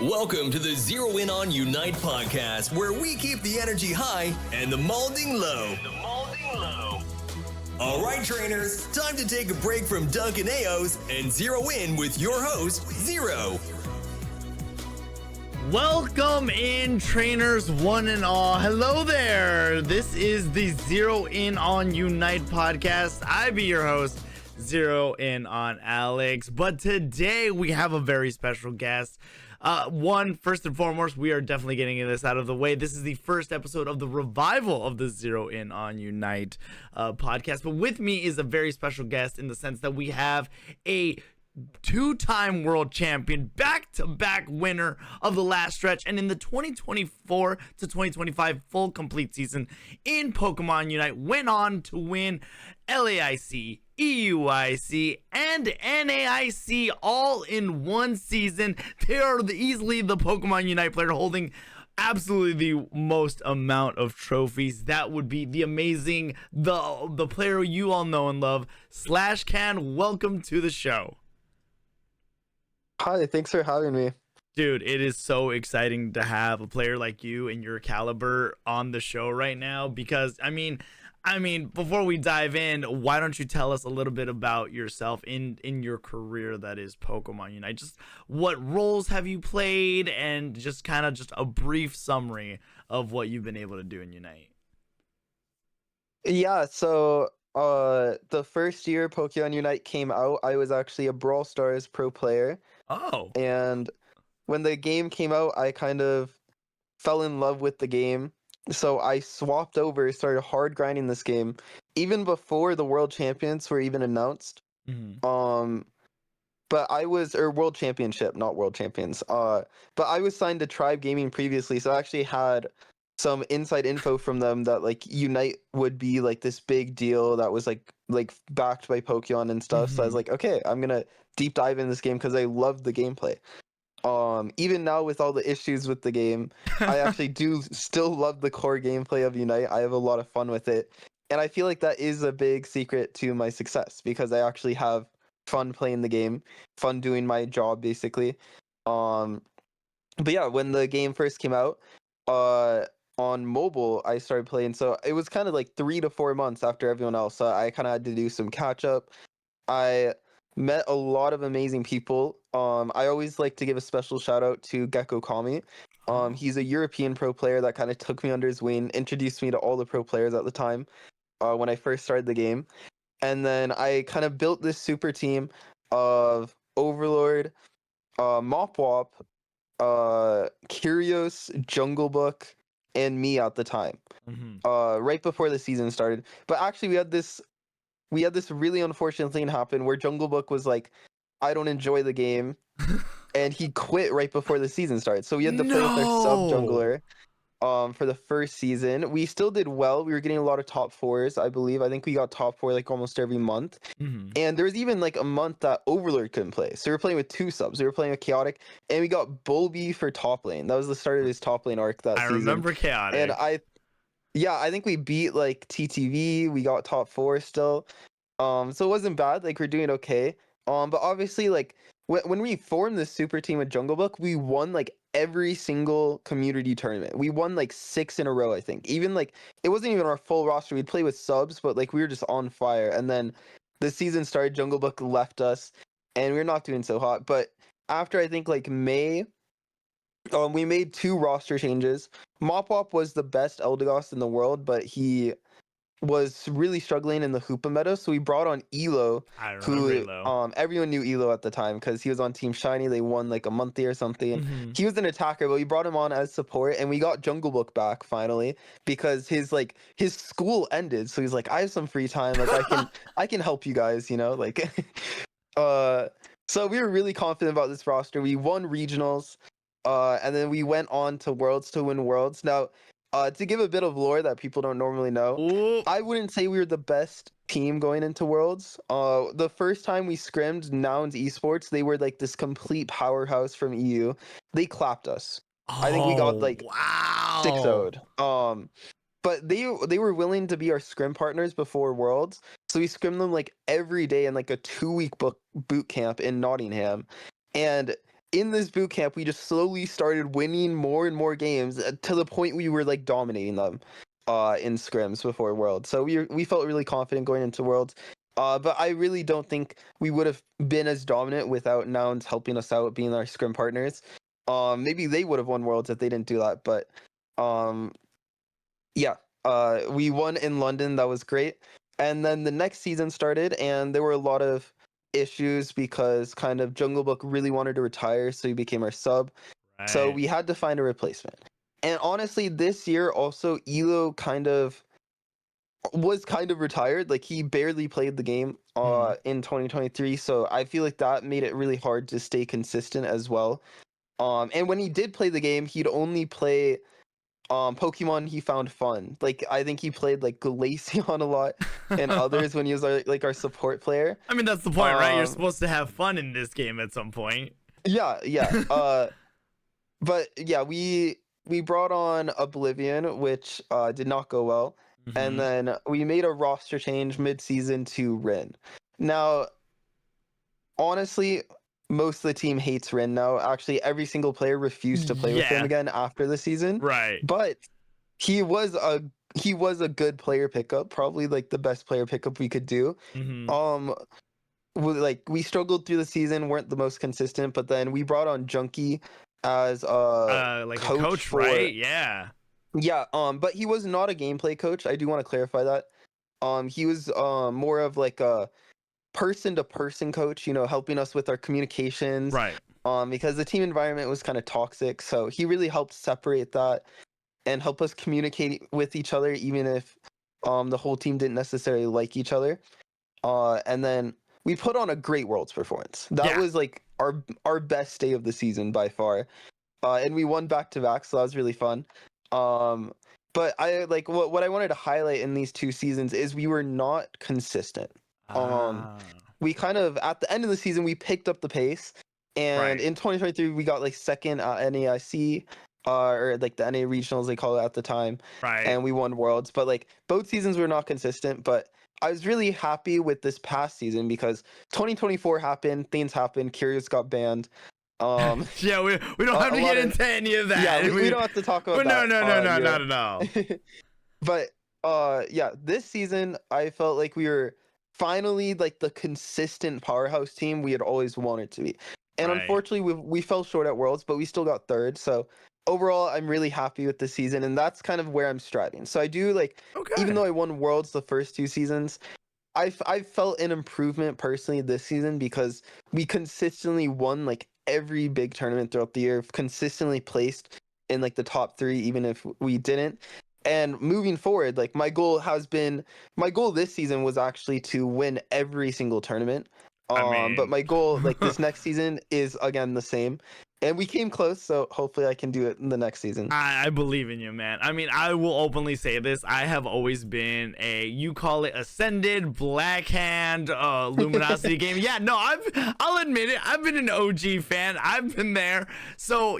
Welcome to the ZeroInOnUnite podcast, where we keep the energy high and the molding low. All right, trainers, time to take a break from Dunk and Aos and zero in with your host, Zero. Welcome in, trainers one and all. Hello there. This is the ZeroInOnUnite podcast. I be your host, Zero in on Alex. But today we have a very special guest. First and foremost, we are definitely getting this out of the way. This is the first episode of the revival of the ZeroInOnUnite podcast. But with me is a very special guest in the sense that we have a two-time world champion, back-to-back winner of the last stretch, and in the 2024 to 2025 full complete season in Pokemon Unite, went on to win LAIC, EUIC, and NAIC all in one season. They are easily the Pokemon Unite player holding absolutely the most amount of trophies. That would be the amazing, the player you all know and love, Slashcan. Welcome to the show. Hi, thanks for having me. Dude, it is so exciting to have a player like you and your caliber on the show right now because, I mean, before we dive in, why don't you tell us a little bit about yourself in your career that is Pokemon Unite? Just what roles have you played and just a brief summary of what you've been able to do in Unite. Yeah, so the first year Pokemon Unite came out, I was actually a Brawl Stars pro player. Oh. And when the game came out, I kind of fell in love with the game. So I swapped over, started hard grinding this game, even before the World Champions were even announced. Mm-hmm. But I was, or World Championship, not World Champions. But I was signed to Tribe Gaming previously, so I actually had some inside info from them that like Unite would be like this big deal that was like backed by Pokemon and stuff. Mm-hmm. So I was like, okay, I'm gonna deep dive in this game because I love the gameplay. Even now with all the issues with the game, I actually do still love the core gameplay of Unite. I have a lot of fun with it, and I feel like that is a big secret to my success because I actually have fun playing the game, fun doing my job basically. But yeah, when the game first came out, on mobile I started playing, so it was kind of like 3 to 4 months after everyone else, so I kind of had to do some catch up. I met a lot of amazing people. I always like to give a special shout out to Gecko Kami. He's a European pro player that kind of took me under his wing, introduced me to all the pro players at the time when I first started the game, and then I kind of built this super team of Overlord, Mopwop, Curios, Jungle Book, and me at the time. Mm-hmm. Right before the season started. But actually we had this really unfortunate thing happen where Jungle Book was like, I don't enjoy the game, and he quit right before the season started. So we had to play with our sub jungler for the first season. We still did well. We were getting a lot of top fours, I believe. I think we got top four like almost every month. Mm-hmm. And there was even like a month that Overlord couldn't play. So we were playing with 2 subs. We were playing with Chaotic, and we got Bulby for top lane. That was the start of his top lane arc that season. I remember Chaotic. And I think we beat like TTV. We got top 4 still. So it wasn't bad. Like we're doing okay. But obviously like when we formed this super team with Jungle Book, we won like every single community tournament. We won like 6 in a row, I think. Even like it wasn't even our full roster. We'd play with subs, but like we were just on fire. And then the season started, Jungle Book left us, and we were not doing so hot. But after I think like May, we made 2 roster changes. Mopwop was the best Eldegoss in the world, but he was really struggling in the Hoopa meta, so we brought on Elo, everyone knew Elo at the time because he was on Team Shiny. They won like a monthly or something. Mm-hmm. He was an attacker, but we brought him on as support, and we got Jungle Book back finally because his school ended, so he's like, I have some free time, like I can help you guys, you know, like so we were really confident about this roster. We won regionals, and then we went on to Worlds to win Worlds. Now to give a bit of lore that people don't normally know, Ooh. I wouldn't say we were the best team going into Worlds. The first time we scrimmed Nouns Esports, they were like this complete powerhouse from EU. They clapped us. I think we got like 6-0'd. But they were willing to be our scrim partners before Worlds, so we scrimmed them like every day in like a 2-week boot camp in Nottingham. And in this boot camp, we just slowly started winning more and more games to the point we were like dominating them in scrims before Worlds. So we felt really confident going into Worlds. But I really don't think we would have been as dominant without Nouns helping us out, being our scrim partners. Maybe they would have won Worlds if they didn't do that. But yeah, we won in London. That was great. And then the next season started, and there were a lot of issues because kind of Jungle Book really wanted to retire, so he became our sub. Right. So we had to find a replacement. And honestly, this year also, Elo was kind of retired. Like, he barely played the game in 2023, so I feel like that made it really hard to stay consistent as well. And when he did play the game, he'd only play Pokemon he found fun. Like, I think he played like Glaceon a lot and others when he was our support player. I mean, that's the point, right? You're supposed to have fun in this game at some point. Yeah. But yeah, we brought on Oblivion, which did not go well. And then we made a roster change mid-season to Rin. Now, honestly, most of the team hates Rin now. Actually, every single player refused to play with him again after the season. Right. But he was a good player pickup, probably like the best player pickup we could do. We struggled through the season, weren't the most consistent, but then we brought on Junkie as like a coach, right? Yeah. Yeah, but he was not a gameplay coach. I do want to clarify that. He was more of like a person-to-person coach, helping us with our communications. Right. Because the team environment was kind of toxic, so he really helped separate that and help us communicate with each other, even if the whole team didn't necessarily like each other. And then we put on a great Worlds performance. That was like our best day of the season by far. And we won back-to-back, so that was really fun. But I like what I wanted to highlight in these two seasons is we were not consistent. We kind of, at the end of the season, we picked up the pace, and in 2023 we got like second at NAIC, or like the NA regionals they call it at the time, and we won Worlds. But like both seasons were not consistent. But I was really happy with this past season because 2024 happened, things happened, Curious got banned. Yeah, we don't have to get into any of that. Yeah, we don't have to talk about that. No, not at all. But yeah, this season I felt like we were finally like the consistent powerhouse team we had always wanted to be. And unfortunately we fell short at Worlds, but we still got third. So overall, I'm really happy with the season, and that's kind of where I'm striving. So I do like, even though I won Worlds the first two seasons, I felt an improvement personally this season because we consistently won like every big tournament throughout the year, consistently placed in like the top 3, even if we didn't. And moving forward, like my goal this season was actually to win every single tournament. But my goal like this next season is again the same. And we came close, so hopefully I can do it in the next season. I believe in you, man. I mean, I will openly say this. I have always been you call it Ascended, Blackhand, Luminosity game. Yeah, no, I'll admit it. I've been an OG fan. I've been there. So,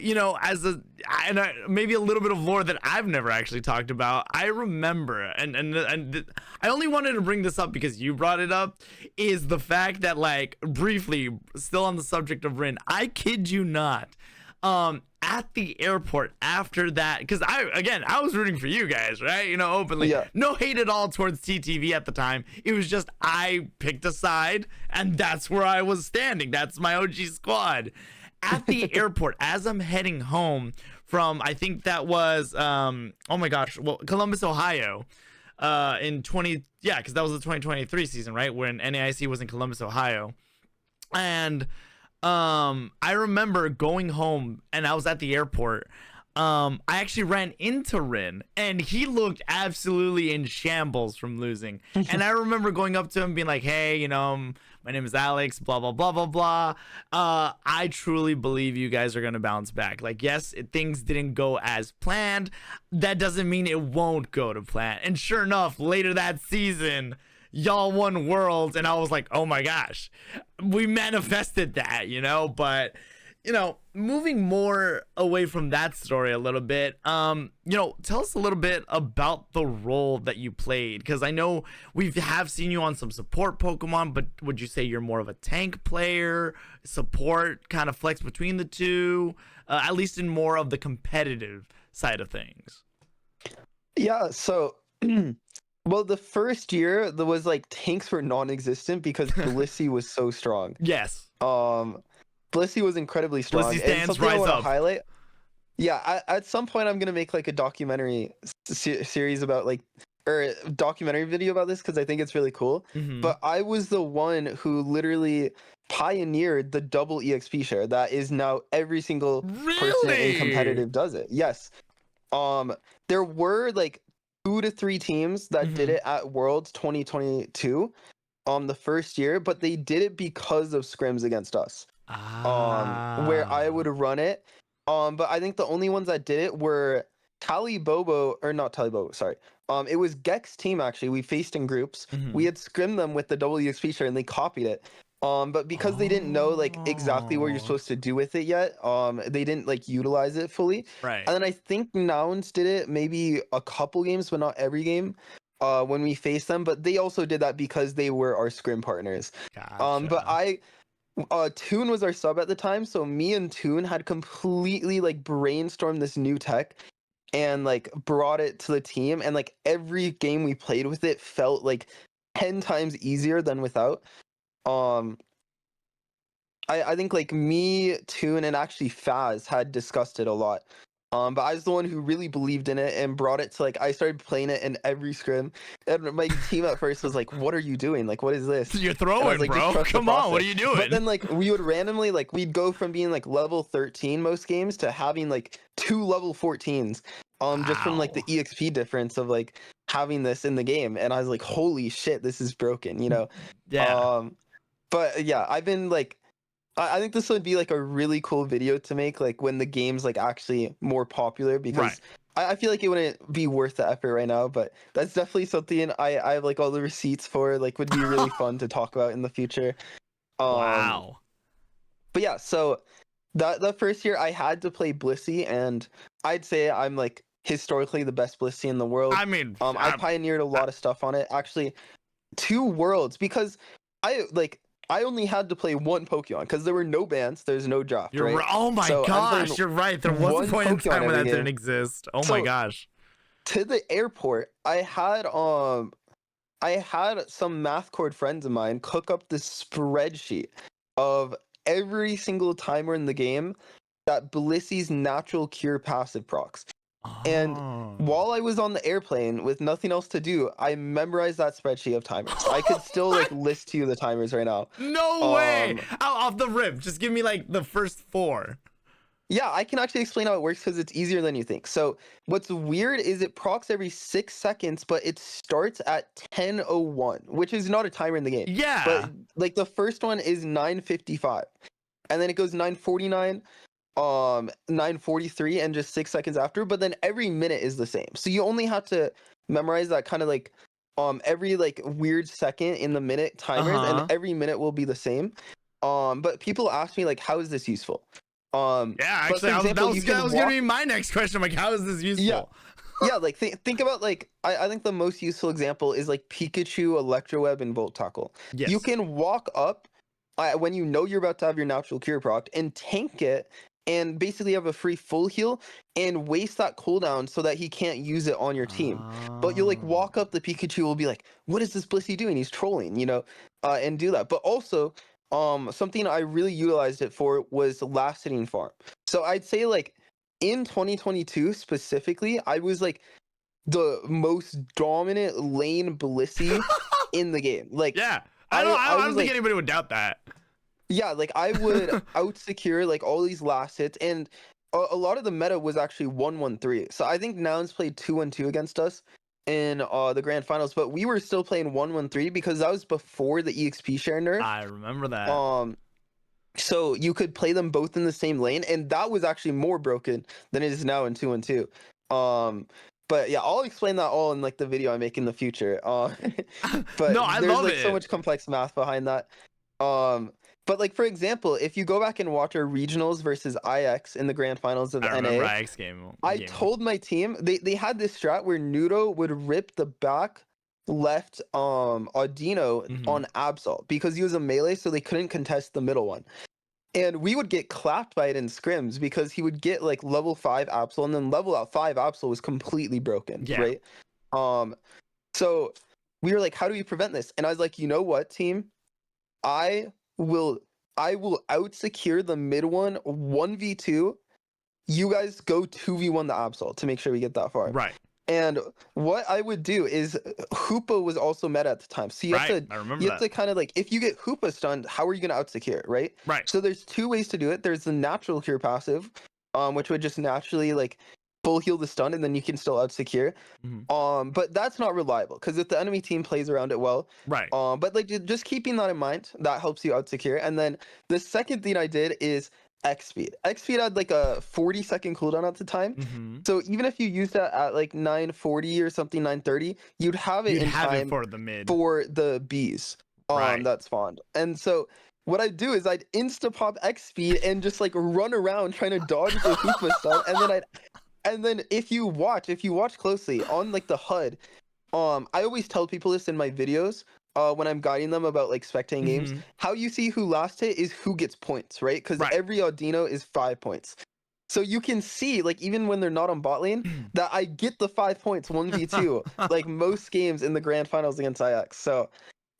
maybe a little bit of lore that I've never actually talked about. I remember, and I only wanted to bring this up because you brought it up, is the fact that, like, briefly, still on the subject of Rin, I kid you not, at the airport after that, because I was rooting for you guys, right? Openly. No hate at all towards TTV at the time. It was just I picked a side, and that's where I was standing. That's my OG squad. At the airport, as I'm heading home from, I think that was Columbus, Ohio, because that was the 2023 season, right? When NAIC was in Columbus, Ohio. And I remember going home and I was at the airport. I actually ran into Rin and he looked absolutely in shambles from losing. And I remember going up to him being like, hey, my name is Alex, blah, blah, blah, blah, blah. I truly believe you guys are going to bounce back. Like, yes, things didn't go as planned. That doesn't mean it won't go to plan. And sure enough, later that season, y'all won Worlds, and I was like, oh my gosh, we manifested that, but moving more away from that story a little bit, tell us a little bit about the role that you played, because I know we have seen you on some support Pokemon, but would you say you're more of a tank player, support, kind of flex between the two, at least in more of the competitive side of things? Yeah, so well, the first year there was like tanks were non-existent because Blissey was so strong. Yes. Blissey was incredibly strong. Blissey And stands, something I rise want to up. highlight. Yeah, at some point I'm gonna make like a documentary series about like, or a documentary video about this because I think it's really cool. Mhm. But I was the one who literally pioneered the double EXP share that is now every single person in Really? competitive does it. Yes. There were like 2 to 3 teams that did Mhm. it at Worlds 2022, the first year, but they did it because of scrims against us. Where I would run it. But I think the only ones that did it were Talibobo, or not Talibobo, sorry. It was Gek's team actually. We faced in groups. Mhm. We had scrimmed them with the WXP share and they copied it. But because they didn't know like exactly what you're supposed to do with it yet, they didn't like utilize it fully. Right. And then I think Nouns did it maybe a couple games, but not every game. When we faced them, but they also did that because they were our scrim partners. Gotcha. But Toon was our sub at the time, so me and Toon had completely like brainstormed this new tech and like brought it to the team, and like every game we played with it felt like 10 times easier than without. Um I think like me, Toon, and actually Faz had discussed it a lot. But I was the one who really believed in it and brought it to like I started playing it in every scrim. And my team at first was like, "What are you doing? Like, what is this?" You're And I throwing, was like, "Just bro. trust the Come on, what are process." you doing? But then like we would randomly like we'd go from being like level 13 most games to having like 2 level 14s. Just from like the Wow. EXP difference of like having this in the game. And I was like, "Holy shit, this is broken," you know? Yeah. But yeah, I've been like I think this would be like a really cool video to make like when the game's like actually more popular, because Right. I feel like it wouldn't be worth the effort right now, but that's definitely something I have like all the receipts for, like would be really fun to talk about in the future. Wow. But yeah, so the first year I had to play Blissey, and I'd say I'm like historically the best Blissey in the world. I mean, I pioneered a lot of stuff on it. Actually, 2 worlds, because I only had to play 1 Pokemon because there were no bans, there's no draft, you're right? right. Oh my So I'm playing gosh, you're right. There was a one point in Pokemon time when every that didn't game. exist. Oh my So gosh. to the airport, I had some math cord friends of mine cook up this spreadsheet of every single timer in the game that Blissey's natural cure passive procs. And Oh. while I was on the airplane with nothing else to do, I memorized that spreadsheet of timers. I could still like list to you the timers right now. No way. Um, Off the rip. Just give me like the first 4. Yeah, I can actually explain how it works because it's easier than you think. So what's weird is it procs every 6 seconds, but it starts at 10:01, which is not a timer in the game. Yeah. But like the first one is 9:55, and then it goes 9:49, 9:43, and just 6 seconds after. But then every minute is the same. So you only have to memorize that kind of like every like weird second in the minute timers, and every minute will be the same. But people ask me like, how is this useful? Yeah, but actually, for example, that was gonna be my next question. I'm like, how is this useful? Yeah, like think about like I think the most useful example is like Pikachu, Electroweb, and Volt Tackle. Yes. You can walk up when you know you're about to have your natural cure proc and tank it, and basically have a free full heal and waste that cooldown so that he can't use it on your team. But you'll like walk up, the Pikachu will be like, "What is this Blissey doing? He's trolling," you know, and do that. But also, something I really utilized it for was last hitting farm. So I'd say like in 2022 specifically, I was like the most dominant lane Blissey in the game. Like, yeah, I don't think like, anybody would doubt that. Yeah, like I would out secure like all these last hits, and a lot of the meta was actually 1-1-3. So I think Nouns played 2-1-2 against us in the grand finals, but we were still playing 1-1-3 because that was before the EXP share nerf. I remember that. So you could play them both in the same lane, and that was actually more broken than it is now in 2-1-2. But yeah, I'll explain that all in like the video I make in the future. But No, I there's love like it. so much complex math behind that. But like for example, if you go back and watch our regionals versus IX in the grand finals of I remember NA, IX game. I told my team they had this strat where Nudo would rip the back left Audino on Absol because he was a melee, so they couldn't contest the middle one. And we would get clapped by it in scrims because he would get like level 5 Absol, and then level out 5 Absol was completely broken, right? So we were like, how do we prevent this? And I was like, you know what, team? I will out secure the mid one 1v2. You guys go 2v1 the Absol to make sure we get that far. Right. And what I would do is Hoopa was also meta at the time. So you have to kind of like, if you get Hoopa stunned, how are you going to out secure it, right? Right. So there's two ways to do it. There's the natural cure passive, which would just naturally like full heal the stun and then you can still out secure. But that's not reliable because if the enemy team plays around it well, right. But like just keeping that in mind, that helps you out secure. And then the second thing I did is X speed. X speed had like a 40-second cooldown at the time. So even if you use that at like 940 or something, 930, you'd have it in time for the mid for the bees that spawned. And so what I'd do is I'd insta pop X speed and just like run around trying to dodge the Hoopa stuff. And then if you watch closely on like the HUD, I always tell people this in my videos when I'm guiding them about like spectating games. How you see who last hit is who gets points, right? Because every Audino is 5 points. So you can see, like, even when they're not on bot lane, that I get the 5 points 1v2, like most games in the grand finals against IX. So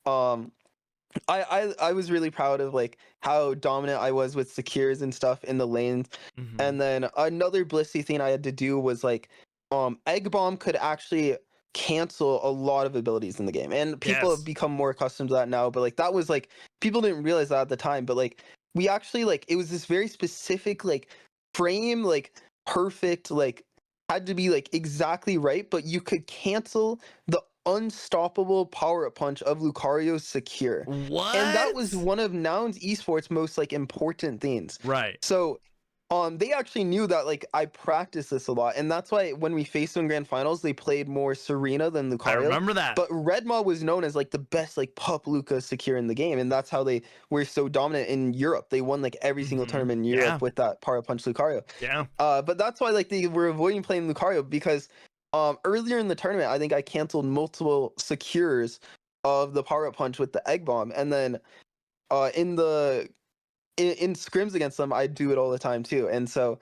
I was really proud of like how dominant I was with secures and stuff in the lanes. And then another blissy thing I had to do was like Egg Bomb could actually cancel a lot of abilities in the game, and people have become more accustomed to that now, but like that was like people didn't realize that at the time, but like we actually like it was this very specific like frame, like perfect, like had to be like exactly right, but you could cancel the unstoppable power up punch of Lucario's secure. What? And that was one of Noun's esports most like important things. Right. So they actually knew that like I practiced this a lot, and that's why when we faced them in grand finals, they played more Serena than Lucario. I remember that. But Redmaw was known as like the best like pup Luca secure in the game, and that's how they were so dominant in Europe. They won like every single tournament in Europe with that power punch Lucario. Yeah. But that's why like they were avoiding playing Lucario because earlier in the tournament, I think I canceled multiple secures of the power up punch with the egg bomb, and then in scrims against them, I do it all the time too, and so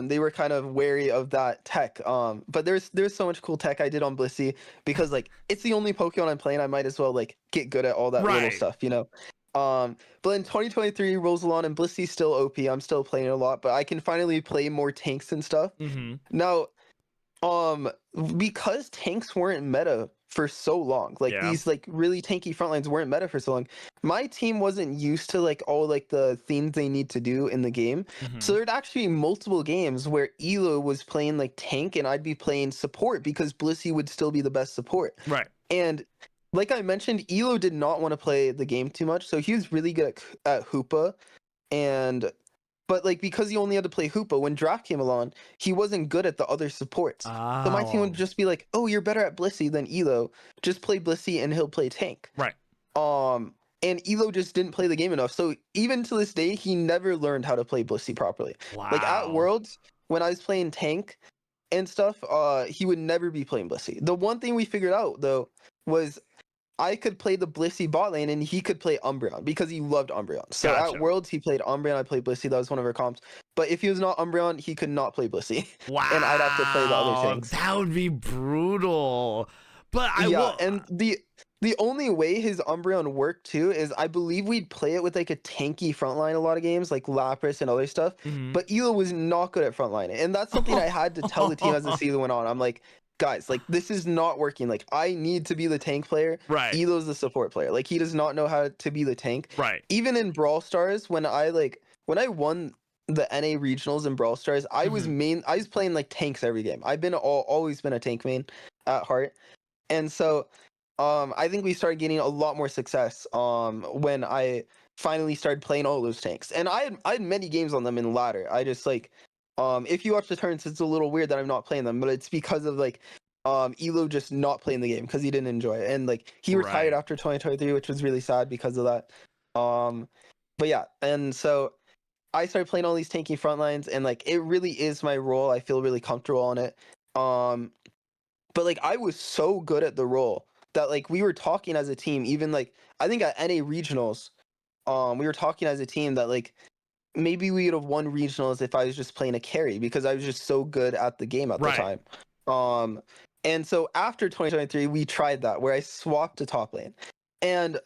they were kind of wary of that tech. But there's so much cool tech I did on Blissey because like it's the only Pokemon I'm playing. I might as well like get good at all that little stuff, you know. But in 2023, Rosalon and Blissey's still OP. I'm still playing it a lot, but I can finally play more tanks and stuff. Now, because tanks weren't meta for so long, like these like really tanky front lines weren't meta for so long, my team wasn't used to like all like the things they need to do in the game. So there'd actually be multiple games where Elo was playing like tank and I'd be playing support because Blissey would still be the best support. Right. And like I mentioned, Elo did not want to play the game too much, so he was really good at Hoopa, but like because he only had to play Hoopa, when Draft came along, he wasn't good at the other supports. So my team would just be like, "Oh, you're better at Blissey than Elo. Just play Blissey and he'll play tank." Right. And Elo just didn't play the game enough. So even to this day, he never learned how to play Blissey properly. Wow. Like at Worlds, when I was playing tank and stuff, he would never be playing Blissey. The one thing we figured out though was I could play the Blissey bot lane and he could play Umbreon because he loved Umbreon. So at Worlds, he played Umbreon, I played Blissey. That was one of our comps. But if he was not Umbreon, he could not play Blissey. Wow. And I'd have to play the other things. That would be brutal. But and the only way his Umbreon worked too is I believe we'd play it with like a tanky frontline a lot of games, like Lapras and other stuff. But Elo was not good at frontlining. And that's something I had to tell the team as the season went on. I'm like, guys, like this is not working. Like I need to be the tank player. Right. Elo's the support player. Like he does not know how to be the tank. Right. Even in Brawl Stars, when I won the NA regionals in Brawl Stars, I was playing like tanks every game. I've been always been a tank main at heart. And so I think we started getting a lot more success when I finally started playing all those tanks. And I had many games on them in ladder. I just like if you watch the turns, it's a little weird that I'm not playing them, but it's because of like Elo just not playing the game because he didn't enjoy it, and like he retired after 2023, which was really sad because of that. but yeah, and so I started playing all these tanky front lines, and like it really is my role. I feel really comfortable on it. But like I was so good at the role that like we were talking as a team, even like I think at NA regionals, we were talking as a team that like maybe we would have won regionals if I was just playing a carry because I was just so good at the game at the time. And so after 2023, we tried that where I swapped to top lane, and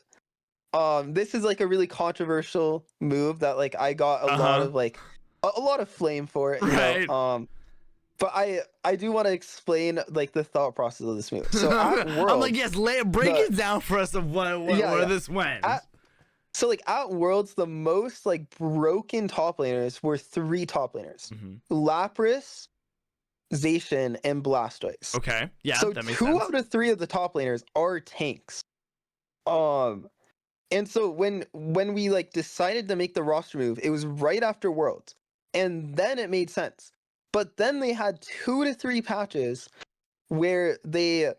this is like a really controversial move that like I got a lot of like a lot of flame for it, you know. But I do want to explain like the thought process of this move. So at Worlds, I'm like, yes, break it down for us of where this went. So like at Worlds, the most like broken top laners were 3 top laners: Lapras, Zacian, and Blastoise. Okay, yeah, so that makes 2 sense. out of 3 of the top laners are tanks. And so when we like decided to make the roster move, it was right after Worlds, and then it made sense. But then they had 2 to 3 patches where they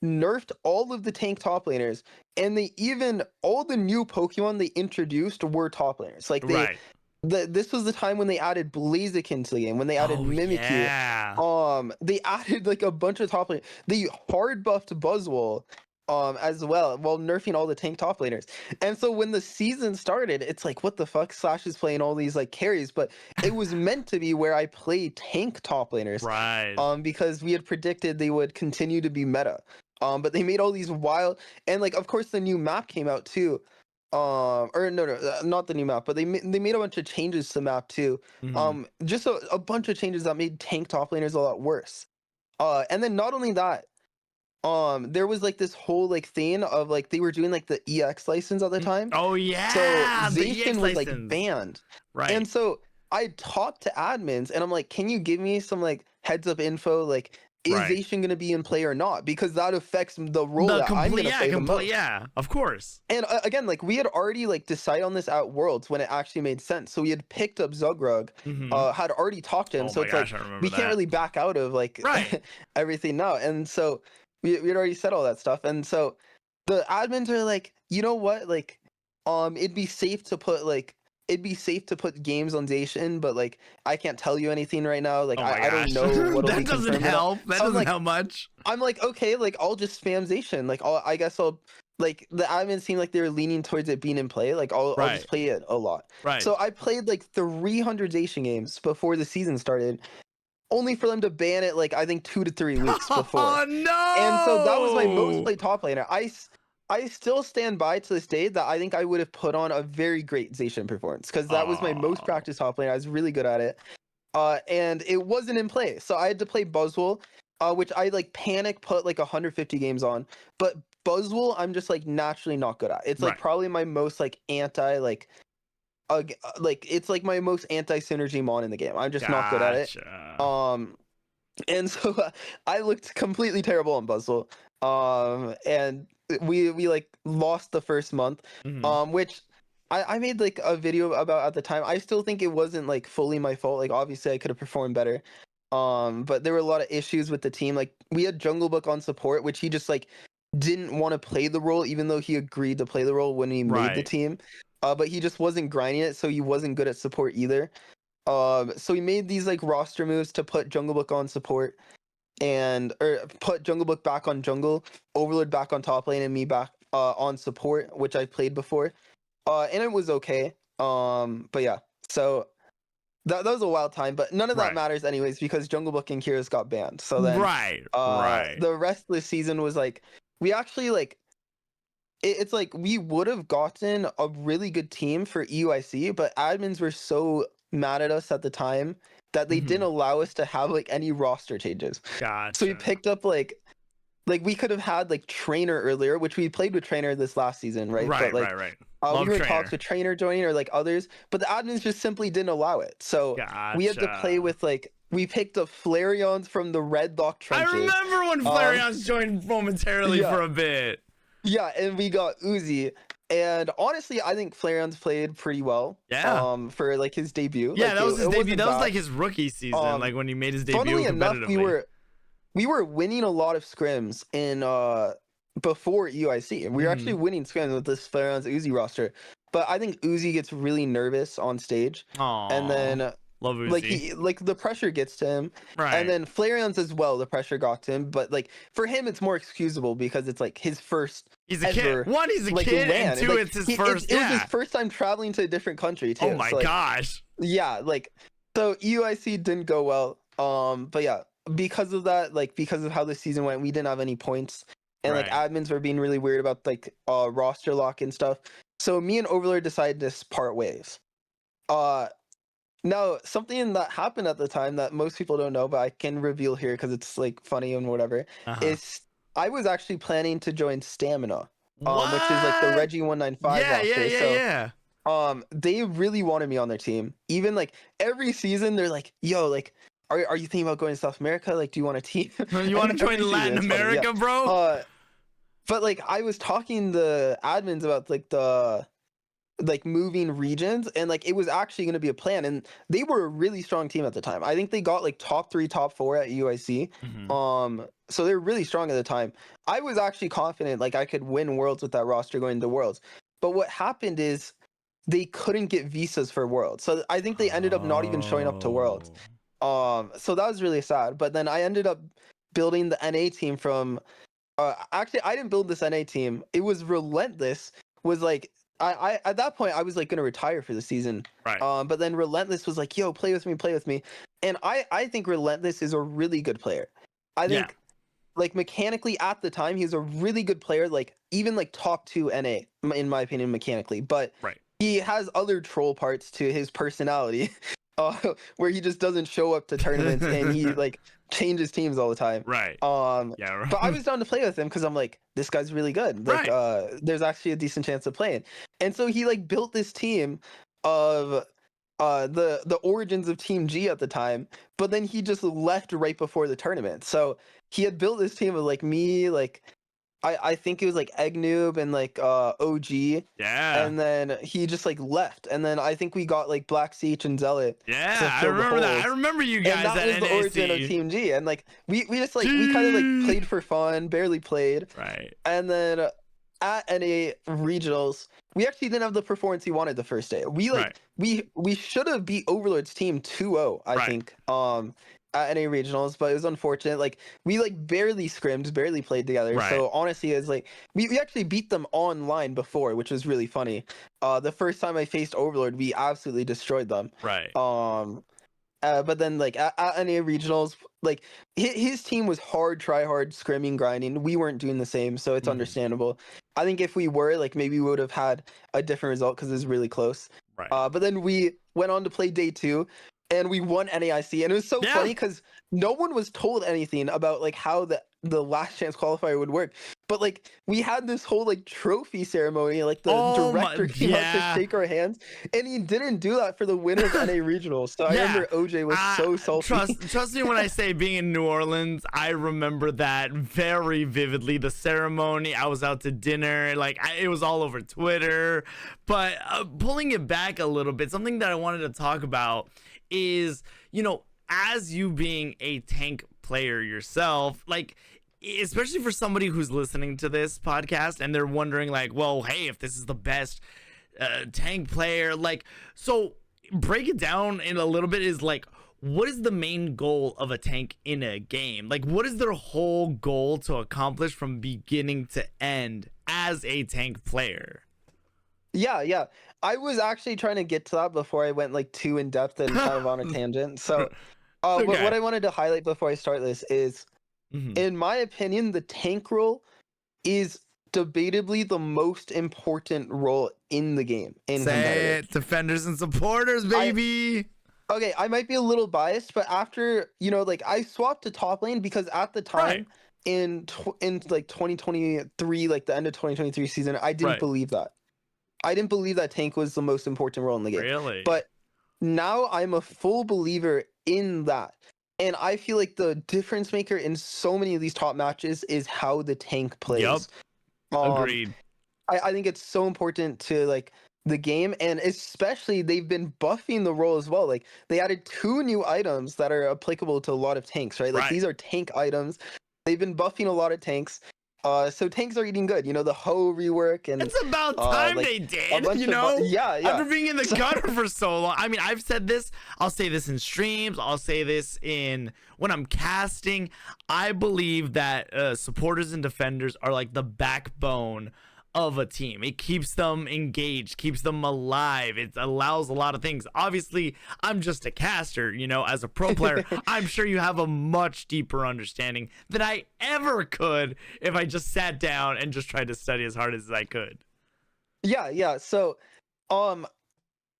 nerfed all of the tank top laners, and they even all the new Pokemon they introduced were top laners. Like this was the time when they added Blaziken to the game, when they added Mimikyu. Yeah. They added like a bunch of top laners. They hard buffed Buzzwole as well, while nerfing all the tank top laners. And so when the season started, it's like, what the fuck? Slash is playing all these like carries, but it was meant to be where I play tank top laners, because we had predicted they would continue to be meta. But they made all these wild, and like of course the new map came out too. Or no, not the new map, but they made a bunch of changes to the map too. Just a bunch of changes that made tank top laners a lot worse. And then not only that, there was like this whole like thing of like they were doing like the EX license at the time. Oh yeah. So Zacian was like banned. And so I talked to admins and I'm like, can you give me some like heads up info? Like, is Zacian gonna be in play or not? Because that affects the role that I'm gonna play the most. Yeah, of course. And again, like we had already like decided on this at Worlds when it actually made sense. So we had picked up Zugrug, had already talked to him. So it's like we can't really back out of like everything now. And so we had already said all that stuff. And so the admins are like, you know what? Like, it'd be safe to put games on Zacian, but like I can't tell you anything right now. Like I don't know what'll be confirmed. That doesn't help. That doesn't help much. I'm like, okay, like I'll just spam Zacian. Like I guess I'll like the admins seemed like they were leaning towards it being in play. Like I'll just play it a lot. So I played like 300 Zacian games before the season started, only for them to ban it like I think 2 to 3 weeks before. Oh no! And so that was my most played top laner. I still stand by to this day that I think I would have put on a very great Zacian performance because that was my most practiced top laner. I was really good at it. And it wasn't in play. So I had to play Buzzwole, which I like panic put like 150 games on. But Buzzwole, I'm just like naturally not good at. It's like probably my most like anti like it's like my most anti-synergy mon in the game. I'm just not good at it. And so I looked completely terrible on Buzzwole. And we like lost the first month, which I made like a video about at the time. I still think it wasn't like fully my fault. Like obviously I could have performed better. But there were a lot of issues with the team. Like we had Jungle Book on support, which he just like didn't want to play the role, even though he agreed to play the role when he made the team. But he just wasn't grinding it, so he wasn't good at support either. So he made these like roster moves to put Jungle Book on support, or put Jungle Book back on jungle, Overlord back on top lane, and me back on support, which I played before. And it was okay. But yeah, so that was a wild time, but none of that matters anyways because Jungle Book and Kyrus got banned. So then the rest of the season was like we actually like it's like we would have gotten a really good team for EUIC, but admins were so mad at us at the time that they didn't allow us to have like any roster changes. So we picked up like we could have had like Trainer earlier, which we played with Trainer this last season, right? But like, we were in talks with Trainer joining or like others, but the admins just simply didn't allow it. So we had to play with like we picked up Flareons from the Red Lock trenches. I remember when Flareons joined momentarily for a bit. Yeah, and we got Uzi. And honestly, I think Flareon's played pretty well. For like his debut. Yeah, like, that was his debut. That was bad. like his rookie season, like when he made his debut Funnily enough, competitively. we were winning a lot of scrims in before UIC. We were actually winning scrims with this Flareon's Uzi roster. but I think Uzi gets really nervous on stage, and then love Uzi. like the pressure gets to him, Right. and then Flareon's as well. The pressure got to him, but like for him, it's more excusable because it's like his first. He's a ever, kid. One, he's a like, kid, LAN. and two, Like, it's his first. It was his first time traveling to a different country too. Oh my so, like, gosh. Yeah, like so UIC didn't go well. But yeah, because of that, like because of how the season went, we didn't have any points. And like admins were being really weird about like roster lock and stuff. So me and Overlord decided to part ways. Now something that happened at the time that most people don't know, but I can reveal here because it's like funny and whatever, is I was actually planning to join Stamina, which is like the Reggie 195 roster. Yeah. They really wanted me on their team. Even like every season, they're like, "Yo, like, are you thinking about going to South America? Like, do you want a team? You want to join Latin America, bro?" But like, I was talking to admins about like the moving regions, and like it was actually going to be a plan, and they were a really strong team at the time. I think they got like top 3, top 4 at UIC. So they were really strong at the time. I was actually confident like I could win Worlds with that roster going to Worlds. But what happened is they couldn't get visas for Worlds. So I think they ended up not even showing up to Worlds. So that was really sad. But then I ended up building the NA team from actually I didn't build this NA team. It was Relentless was like I at that point I was like gonna retire for the season. Right. But then Relentless was like, yo, play with me. And I think Relentless is a really good player. I think like mechanically at the time, he was a really good player, like even like top 2 NA, in my opinion, mechanically. But he has other troll parts to his personality, where he just doesn't show up to tournaments and he like changes teams all the time. Right. But I was down to play with him because I'm like, this guy's really good. Like, there's actually a decent chance of playing. And so he like built this team of the origins of Team G at the time, but then he just left right before the tournament. So he had built this team of like me, like I think it was like Egg Noob and like OG. Yeah. And then he just like left. And then I think we got like Black Siege and Zealot. Yeah, I remember that. I remember you guys and that at was the origin of Team G. And like we just like we kind of like played for fun, barely played. Right. And then at NA regionals, we actually didn't have the performance he wanted the first day. We like we should have beat Overlord's team 2-0, I think. At NA regionals, but it was unfortunate. Like we like barely scrimmed, barely played together. So honestly, it's like we actually beat them online before, which was really funny. The first time I faced Overlord, we absolutely destroyed them. But then like at NA regionals, like his team was try hard, scrimming, grinding. We weren't doing the same, so it's understandable. I think if we were, like maybe we would have had a different result because it was really close. But then we went on to play day 2. And we won NAIC, and it was so funny because no one was told anything about like how the last chance qualifier would work. But like we had this whole like trophy ceremony, like the director came out to shake our hands, and he didn't do that for the winners NA regionals. So I remember OJ was so salty. Trust me when I say being in New Orleans, I remember that very vividly. The ceremony, I was out to dinner, like it was all over Twitter. But pulling it back a little bit, something that I wanted to talk about is, you know, as you being a tank player yourself, like especially for somebody who's listening to this podcast and they're wondering like, well, hey, if this is the best tank player, like, so break it down in a little bit, is like, what is the main goal of a tank in a game? Like, what is their whole goal to accomplish from beginning to end as a tank player? Yeah. I was actually trying to get to that before I went like too in depth and kind of on a tangent. So what I wanted to highlight before I start this is, in my opinion, the tank role is debatably the most important role in the game. Say it, defenders and supporters, baby. I might be a little biased, but after, you know, like I swapped to top lane because at the time in like 2023, like the end of 2023 season, I didn't believe that. I didn't believe that tank was the most important role in the game. Really? But now I'm a full believer in that. And I feel like the difference maker in so many of these top matches is how the tank plays. Agreed. I think it's so important to like the game, and especially they've been buffing the role as well. Like they added 2 new items that are applicable to a lot of tanks, right? Like these are tank items. They've been buffing a lot of tanks. So tanks are eating good. You know, the Ho rework and It's about time like they a did, bunch you of know? yeah. After being in the gutter for so long. I mean, I've said this. I'll say this in streams. I'll say this in when I'm casting. I believe that supporters and defenders are like the backbone of a team. It keeps them engaged, keeps them alive. It allows a lot of things. Obviously, I'm just a caster, you know, as a pro player. I'm sure you have a much deeper understanding than I ever could if I just sat down and just tried to study as hard as I could. Yeah. So,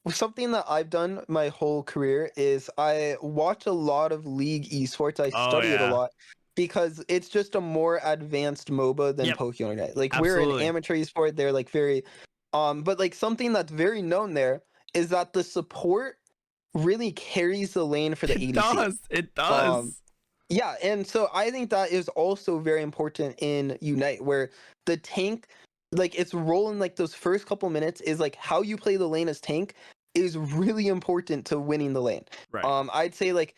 something that I've done my whole career is I watch a lot of League esports. I Oh study it a yeah. lot because it's just a more advanced MOBA than Yep. Pokemon Unite. Like we're an Absolutely. amateur esport, they're like very but like something that's very known there is that the support really carries the lane for the It ADC. does. It Um does. yeah, and so I think that is also very important in Unite, where the tank, like its role in like those first couple minutes is like how you play the lane as tank is really important to winning the lane. Right. I'd say like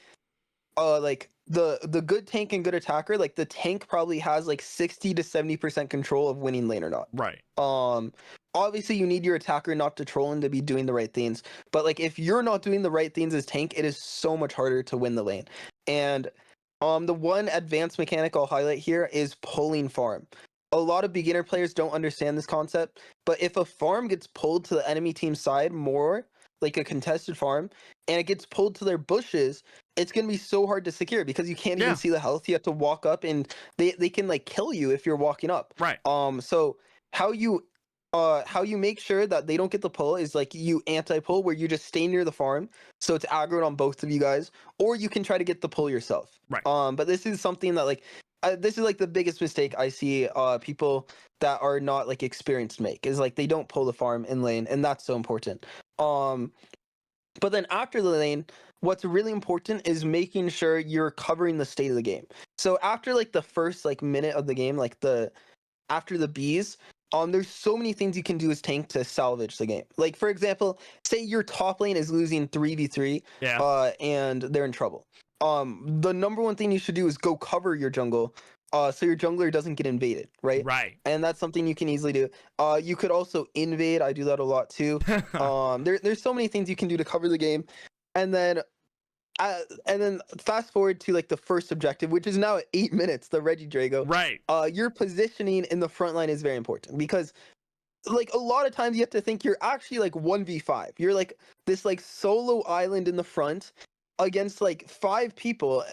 the good tank and good attacker, like the tank probably has like 60 to 70% control of winning lane or not. Right. Obviously you need your attacker not to troll and to be doing the right things, but like if you're not doing the right things as tank, it is so much harder to win the lane. And the one advanced mechanic I'll highlight here is pulling farm. A lot of beginner players don't understand this concept, but if a farm gets pulled to the enemy team's side more, like a contested farm, and it gets pulled to their bushes, it's going to be so hard to secure because you can't even see the health. You have to walk up and they can like kill you if you're walking up. Right. So how you make sure that they don't get the pull is like you anti-pull, where you just stay near the farm so it's aggroed on both of you guys, or you can try to get the pull yourself. Right. But this is something that like this is like the biggest mistake I see people that are not like experienced make, is like they don't pull the farm in lane, and that's so important. But then after the lane, what's really important is making sure you're covering the state of the game. So after like the first like minute of the game, like after the bees, there's so many things you can do as tank to salvage the game. Like for example, say your top lane is losing 3v3, and they're in trouble. The number one thing you should do is go cover your jungle, so your jungler doesn't get invaded, right? Right. And that's something you can easily do. You could also invade. I do that a lot too. There's so many things you can do to cover the game, and then fast forward to like the first objective, which is now at 8 minutes, the Reggie Drago. Right. Your positioning in the front line is very important, because like a lot of times you have to think you're actually like 1v5. You're like this like solo island in the front against like 5 people,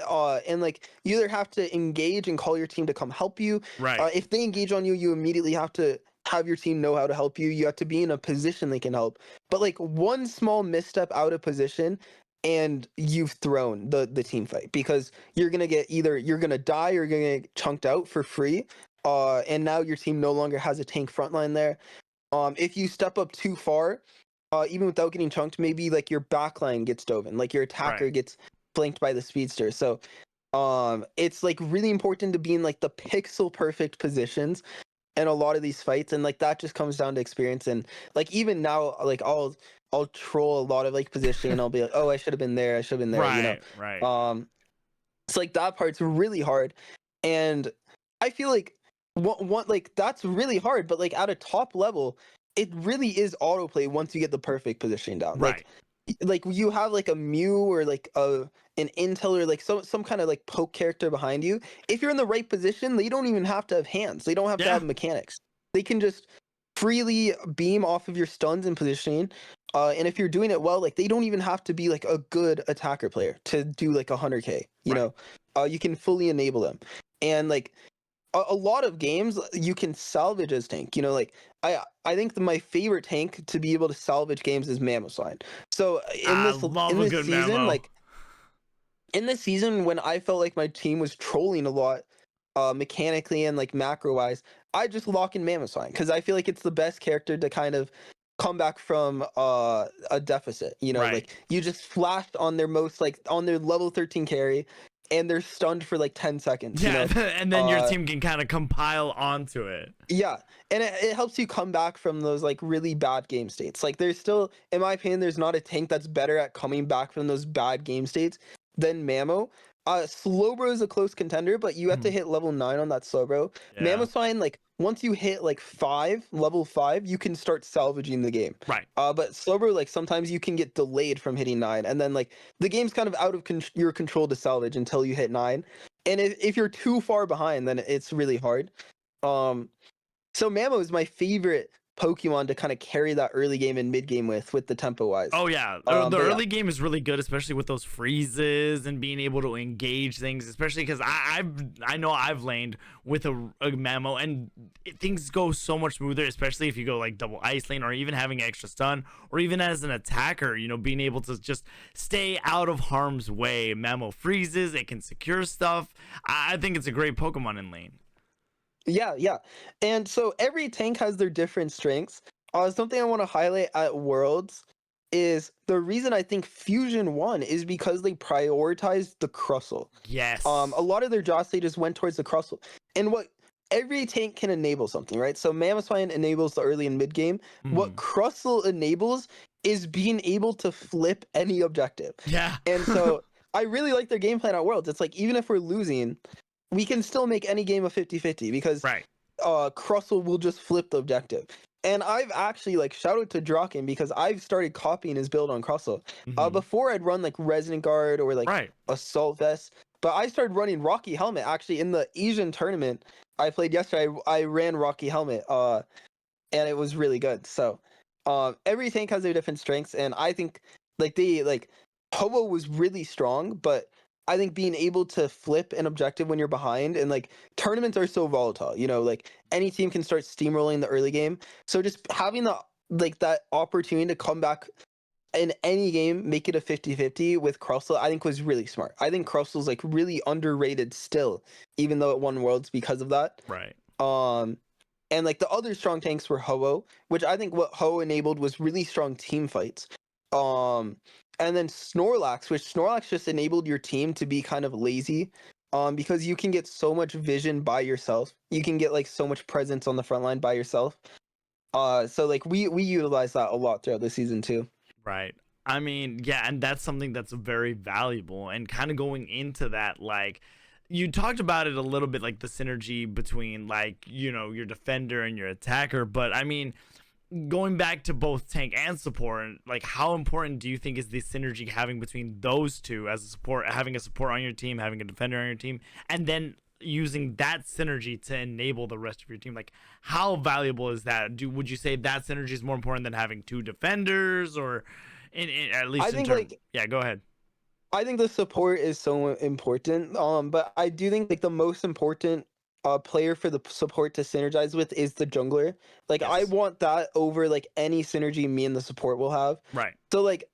and like you either have to engage and call your team to come help you. Right. If they engage on you, you immediately have to have your team know how to help you. You have to be in a position they can help. But like one small misstep out of position, and you've thrown the team fight, because you're gonna get either you're gonna die or you're gonna get chunked out for free. And now your team no longer has a tank frontline there. If you step up too far, even without getting chunked, maybe like your backline gets dove in, like your attacker gets flanked by the speedster. So it's like really important to be in like the pixel perfect positions in a lot of these fights, and like that just comes down to experience. And like even now, like I'll troll a lot of like positioning, and I'll be like, oh, I should have been there, I should have been there, you know. Right. It's like that part's really hard, and I feel like what like that's really hard, but like at a top level, it really is autoplay once you get the perfect positioning down. Right. Like you have like a Mew or like an Intel or like some kind of like poke character behind you. If you're in the right position, they don't even have to have hands. They don't have to have mechanics. They can just freely beam off of your stuns and positioning. And if you're doing it well, like they don't even have to be like a good attacker player to do like 100k. You know, you can fully enable them. And like a lot of games you can salvage as tank. You know, like I think my favorite tank to be able to salvage games is Mammoth. So in this season, Mamo. like in this season when I felt like my team was trolling a lot, mechanically and like macro wise, I just lock in Mammoth, because I feel like it's the best character to kind of come back from a deficit. You know, like you just flashed on their most like on their level 13 carry, and they're stunned for like 10 seconds. Yeah, you know? and then your team can kind of compile onto it. Yeah, and it helps you come back from those like really bad game states. Like there's still, in my opinion, there's not a tank that's better at coming back from those bad game states than Mamo. Slowbro is a close contender, but you have to hit level 9 on that Slowbro. Yeah. Mamoswine, like once you hit like level 5, you can start salvaging the game. Right. But Slowbro, like sometimes you can get delayed from hitting 9, and then like the game's kind of out of your control to salvage until you hit 9. And if you're too far behind, then it's really hard. So Mamo is my favorite Pokemon to kind of carry that early game and mid game with the tempo wise. Oh yeah, the early game is really good, especially with those freezes and being able to engage things. Especially because I know I've laned with a Mamo and things go so much smoother. Especially if you go like double ice lane or even having extra stun, or even as an attacker, you know, being able to just stay out of harm's way. Mamo freezes, it can secure stuff. I think it's a great Pokemon in lane. Yeah. And so every tank has their different strengths. Something I want to highlight at Worlds is the reason I think Fusion won is because they prioritized the Crustle. Yes. A lot of their draft stages went towards the Crustle. And what every tank can enable something, right? So Mamoswine enables the early and mid game. What Crustle enables is being able to flip any objective. Yeah. And so I really like their game plan at Worlds. It's like even if we're losing, we can still make any game a 50-50 because Crustle will just flip the objective. And I've actually, like, shout out to Draken because I've started copying his build on Crustle. Before I'd run, like, Resonant Guard or, like, Assault Vest. But I started running Rocky Helmet. Actually, in the Asian tournament I played yesterday, I ran Rocky Helmet. And it was really good. So, every tank has their different strengths. And I think, Ho-Oh was really strong, but I think being able to flip an objective when you're behind, and like tournaments are so volatile, you know, like any team can start steamrolling the early game. So just having that opportunity to come back in any game, make it a 50-50 with Crustle, I think was really smart. I think Crustle's like really underrated still, even though it won Worlds because of that. Right. And like the other strong tanks were Ho-Oh, which I think what Ho-Oh enabled was really strong team fights. And then Snorlax, which Snorlax just enabled your team to be kind of lazy, because you can get so much vision by yourself. You can get like so much presence on the front line by yourself. So like we utilize that a lot throughout the season too. Right. I mean, yeah, and that's something that's very valuable. And kind of going into that, like you talked about it a little bit, like the synergy between like, you know, your defender and your attacker. But I mean, going back to both tank and support, like how important do you think is the synergy having between those two as a support, having a support on your team, having a defender on your team, and then using that synergy to enable the rest of your team? Like how valuable is that? Would you say that synergy is more important than having two defenders, or at least yeah, go ahead. I think the support is so important, but I do think like the most important player for the support to synergize with is the jungler. Like I want that over like any synergy me and the support will have. Right. So like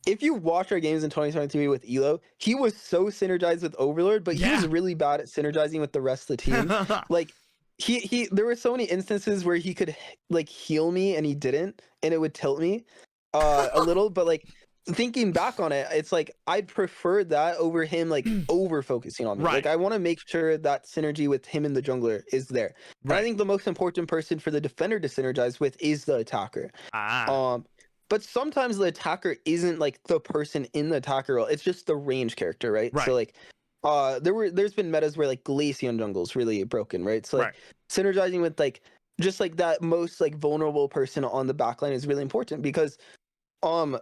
if you watch our games in 2023 with Elo, he was so synergized with Overlord, but he was really bad at synergizing with the rest of the team. Like he there were so many instances where he could like heal me and he didn't, and it would tilt me a little, but like thinking back on it, it's like I'd prefer that over him like over focusing on me. Like I want to make sure that synergy with him and the jungler is there. And I think the most important person for the defender to synergize with is the attacker. But sometimes the attacker isn't like the person in the attacker role. It's just the range character, right? So like there's been metas where like Glaceon jungle is really broken, right? So like synergizing with like just like that most like vulnerable person on the backline is really important, because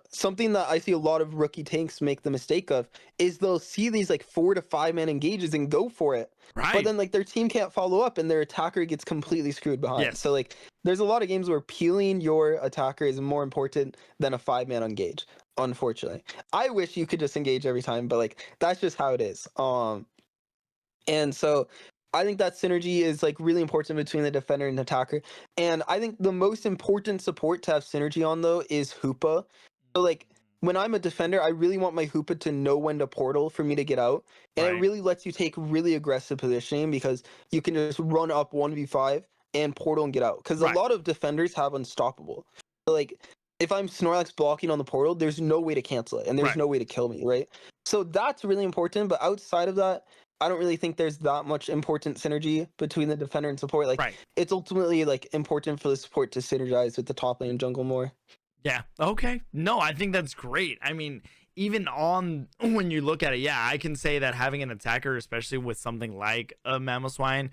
something that I see a lot of rookie tanks make the mistake of is they'll see these like 4 to 5 man engages and go for it, but then like their team can't follow up and their attacker gets completely screwed behind. So like there's a lot of games where peeling your attacker is more important than a 5-man engage, unfortunately. I wish you could just engage every time, but like that's just how it is. And so I think that synergy is like really important between the defender and the attacker. And I think the most important support to have synergy on though is Hoopa. So like when I'm a defender, I really want my Hoopa to know when to portal for me to get out. And it really lets you take really aggressive positioning, because you can just run up 1v5 and portal and get out. Because a lot of defenders have unstoppable. So like if I'm Snorlax blocking on the portal, there's no way to cancel it, and there's no way to kill me, right? So that's really important. But outside of that, I don't really think there's that much important synergy between the defender and support. Like it's ultimately like important for the support to synergize with the top lane and jungle more. Yeah. Okay. No, I think that's great. I mean, even on when you look at it, yeah, I can say that having an attacker, especially with something like a Mamoswine,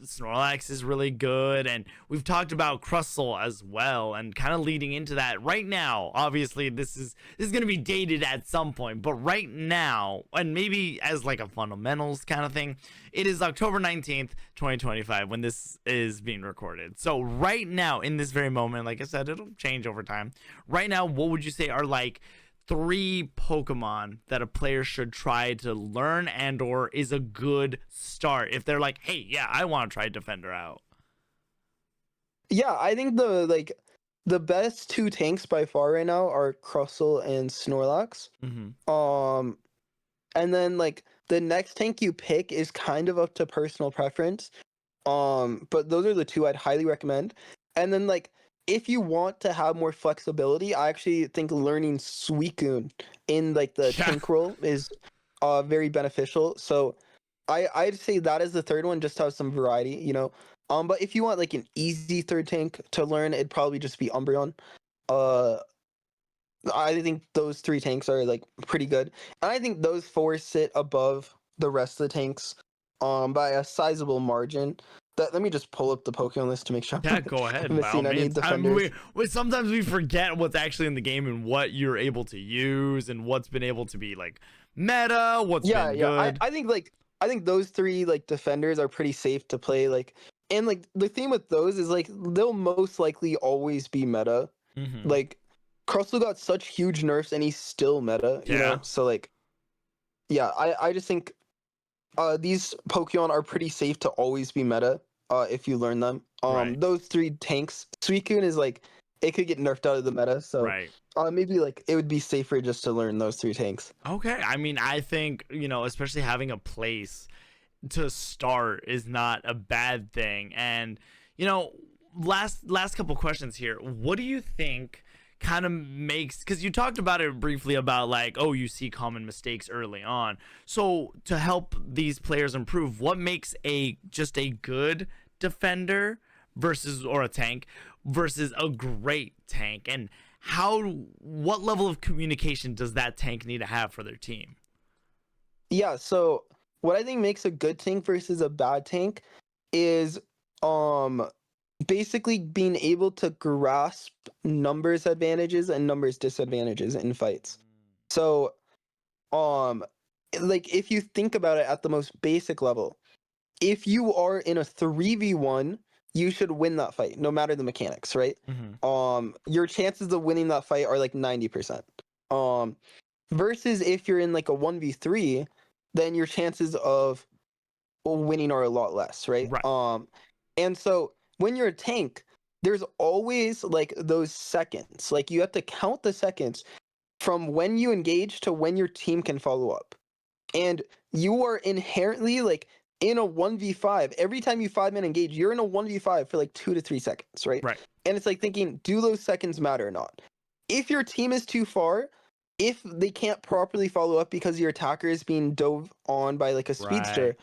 Snorlax is really good. And we've talked about Crustle as well, and kind of leading into that right now. Obviously, this is going to be dated at some point, but right now, and maybe as like a fundamentals kind of thing, it is October 19th, 2025 when this is being recorded. So right now, in this very moment, like I said, it'll change over time. Right now, what would you say are like 3 Pokemon that a player should try to learn and or is a good start if they're like, hey, yeah, I want to try Defender out? Yeah, I think the best 2 tanks by far right now are Crustle and Snorlax. And then like the next tank you pick is kind of up to personal preference. But those are the 2 I'd highly recommend. And then like if you want to have more flexibility, I actually think learning Suicune in like the tank role is very beneficial. So I'd say that is the 3rd one, just to have some variety, you know. But if you want like an easy 3rd tank to learn, it'd probably just be Umbreon. I think those 3 tanks are like pretty good. And I think those 4 sit above the rest of the tanks by a sizable margin. Let me just pull up the Pokemon list to make sure I'm go ahead, missing any defenders. Sometimes we forget what's actually in the game and what you're able to use and what's been able to be like meta, what's been good. I think those 3 like defenders are pretty safe to play. Like, and like the theme with those is like they'll most likely always be meta. Like Crustle got such huge nerfs and he's still meta, you know? So like, yeah, I just think these Pokemon are pretty safe to always be meta if you learn them. Those 3 tanks, Suicune is like, it could get nerfed out of the meta, so maybe like it would be safer just to learn those 3 tanks. Okay, I mean, I think, you know, especially having a place to start is not a bad thing. And, you know, last couple questions here. What do you think kind of makes, because you talked about it briefly about like, oh, you see common mistakes early on, so to help these players improve, what makes just a good defender versus, or a tank versus a great tank, and what level of communication does that tank need to have for their team? Yeah, so what I think makes a good tank versus a bad tank is basically being able to grasp numbers advantages and numbers disadvantages in fights. So like if you think about it at the most basic level, if you are in a 3v1, you should win that fight no matter the mechanics, right? Your chances of winning that fight are like 90%. Versus if you're in like a 1v3, then your chances of winning are a lot less, right? And so when you're a tank, there's always like those seconds. Like you have to count the seconds from when you engage to when your team can follow up. And you are inherently like in a 1v5. Every time you 5-man engage, you're in a 1v5 for like 2 to 3 seconds, right? And it's like thinking, do those seconds matter or not? If your team is too far, if they can't properly follow up because your attacker is being dove on by like a speedster,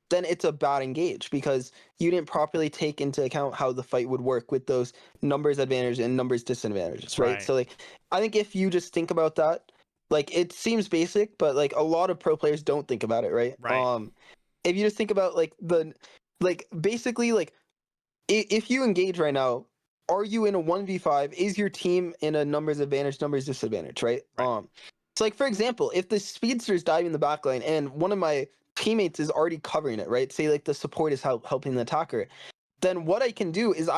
then it's a bad engage because you didn't properly take into account how the fight would work with those numbers advantages and numbers disadvantages, right? So like, I think if you just think about that, like it seems basic, but like a lot of pro players don't think about it, right? If you just think about like basically like if you engage right now, are you in a 1v5? Is your team in a numbers advantage, numbers disadvantage, right? So like for example, if the speedster's diving the backline and one of my teammates is already covering it, right? Say like the support is helping the attacker, then what I can do is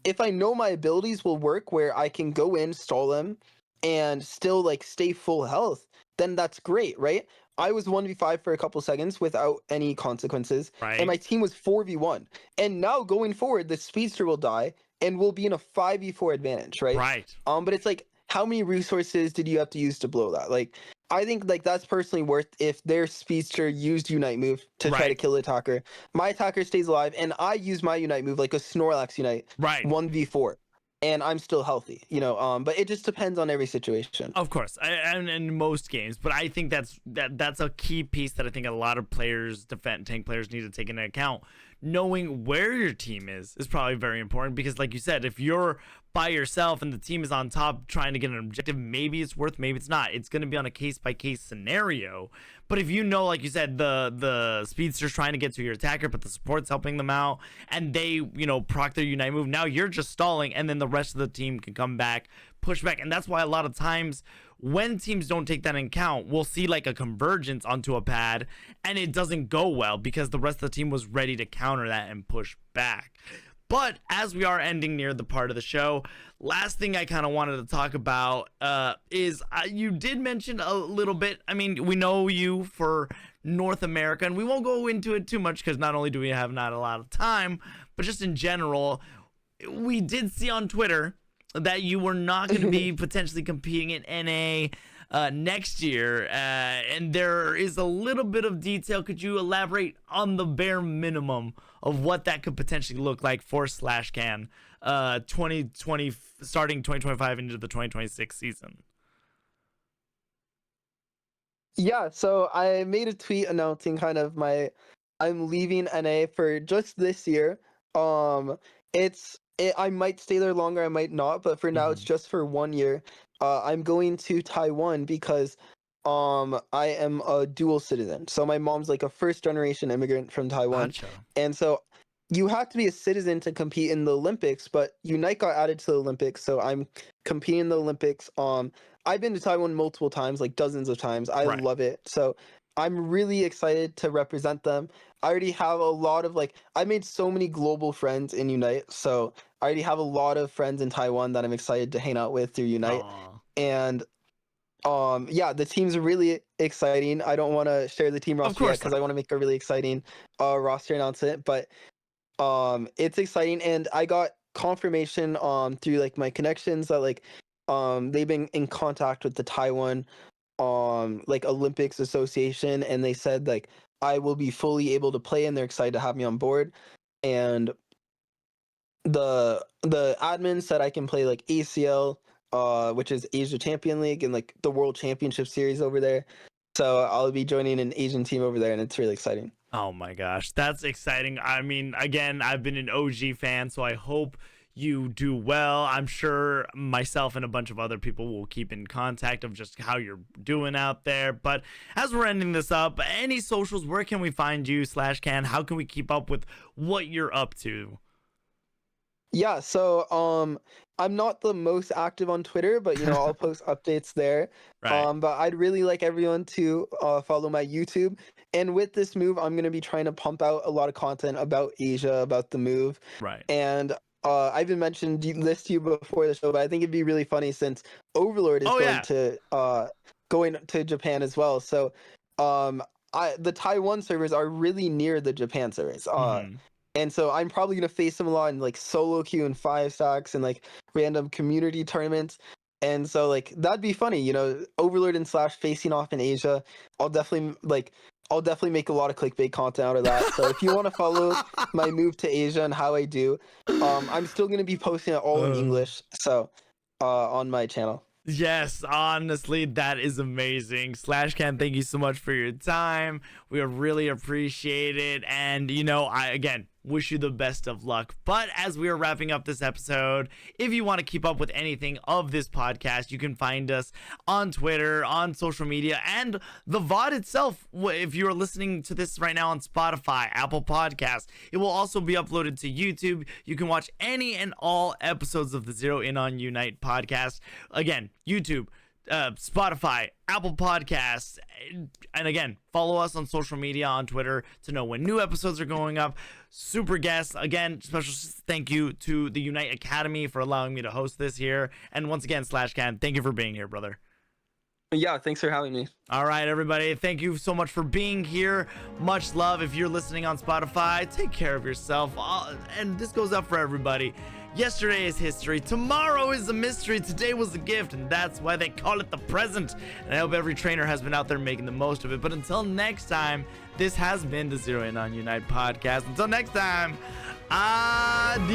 if I know my abilities will work where I can go in, stall them, and still like stay full health, then that's great, right? I was 1v5 for a couple seconds without any consequences, and my team was 4v1. And now going forward, the speedster will die and we'll be in a 5v4 advantage, right? But it's like, how many resources did you have to use to blow that? Like, I think like that's personally worth if their speedster used Unite move to try to kill the attacker. My attacker stays alive, and I use my Unite move like a Snorlax Unite 1v4. And I'm still healthy, you know. But it just depends on every situation. Of course, and in most games. But I think that's a key piece that I think a lot of players, tank players, need to take into account. knowing where your team is probably very important, because like you said, if you're by yourself and the team is on top trying to get an objective, maybe it's worth, maybe it's not. It's going to be on a case-by-case scenario. But if you know, like you said, the speedster's trying to get to your attacker, but the support's helping them out, and they, you know, proc their unite move, now you're just stalling, and then the rest of the team can come back, push back. And that's why a lot of times when teams don't take that in account, we'll see like a convergence onto a pad, and it doesn't go well because the rest of the team was ready to counter that and push back. But as we are ending near the part of the show, last thing I kind of wanted to talk about is you did mention a little bit. I mean, we know you for North America, and we won't go into it too much because not only do we have not a lot of time, but just in general, we did see on Twitter that you were not going to be potentially competing in NA next year, and there is a little bit of detail. Could you elaborate on the bare minimum of what that could potentially look like for Slashcan 2020 starting 2025 into the 2026 season? Yeah, so I made a tweet announcing kind of I'm leaving NA for just this year. I might stay there longer, I might not, but for now it's just for 1 year. I'm going to Taiwan because I am a dual citizen. So my mom's like a first generation immigrant from Taiwan. Gotcha. And so you have to be a citizen to compete in the Olympics, but Unite got added to the Olympics, so I'm competing in the Olympics. I've been to Taiwan multiple times, like dozens of times. I love it. So I'm really excited to represent them. I already have a lot of I made so many global friends in Unite, so I already have a lot of friends in Taiwan that I'm excited to hang out with through Unite. Aww. And yeah, the team's really exciting. I don't want to share the team roster yet because I want to make a really exciting roster announcement, but it's exciting, and I got confirmation through my connections that they've been in contact with the Taiwan Olympics Association, and they said I will be fully able to play, and they're excited to have me on board. And the admin said I can play ACL, which is Asia Champion League, and the World Championship Series over there. So I'll be joining an Asian team over there, and it's really exciting. Oh my gosh, that's exciting. I mean, again, I've been an OG fan, so I hope you do well. I'm sure myself and a bunch of other people will keep in contact of just how you're doing out there. But as we're ending this up, any socials, where can we find you, Slashcan? How can we keep up with what you're up to? Yeah, so I'm not the most active on Twitter, but I'll post updates there. Right. But I'd really like everyone to follow my YouTube. And with this move, I'm going to be trying to pump out a lot of content about Asia, about the move. Right. And I've been mentioned this to you before the show, but I think it'd be really funny since Overlord is going to Japan as well. So the Taiwan servers are really near the Japan servers. And so I'm probably going to face them a lot in solo queue and 5 stacks and random community tournaments. And so that'd be funny, Overlord and Slash facing off in Asia. I'll definitely make a lot of clickbait content out of that. So if you want to follow my move to Asia and how I do, I'm still going to be posting it all in English. So on my channel. Yes, honestly, that is amazing. Slashcan, thank you so much for your time. We really appreciate it. And, I, again, wish you the best of luck. But as we are wrapping up this episode, if you want to keep up with anything of this podcast, you can find us on Twitter, on social media, and the VOD itself. If you are listening to this right now on Spotify, Apple Podcasts, it will also be uploaded to YouTube. You can watch any and all episodes of the ZeroInOnUnite podcast. Again, YouTube, Spotify, Apple Podcasts, and again, follow us on social media on Twitter to know when new episodes are going up. Super guests, again, special thank you to the Unite Academy for allowing me to host this here. And once again, Slashcan, thank you for being here, brother. Yeah, thanks for having me. All right, everybody, thank you so much for being here. Much love. If you're listening on Spotify, take care of yourself. And this goes up for everybody. Yesterday is history. Tomorrow is a mystery. Today was a gift, and that's why they call it the present. And I hope every trainer has been out there making the most of it. But until next time, this has been the ZeroInOnUnite podcast. Until next time, adios.